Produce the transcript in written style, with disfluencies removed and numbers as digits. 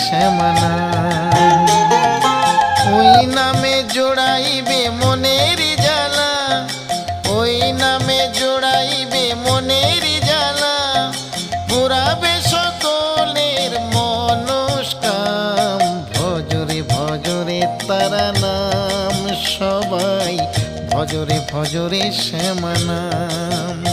শ্যামানা। ওই নামে জোড়াইবে মনের জ্বালা, ওই নামে জোড়াইবে মনের জ্বালা, পুরাবে সকলের মনস্কাম। ভজরে ভজরে তারা নাম, সবাই ভজরে ভজরে শ্যামা নাম।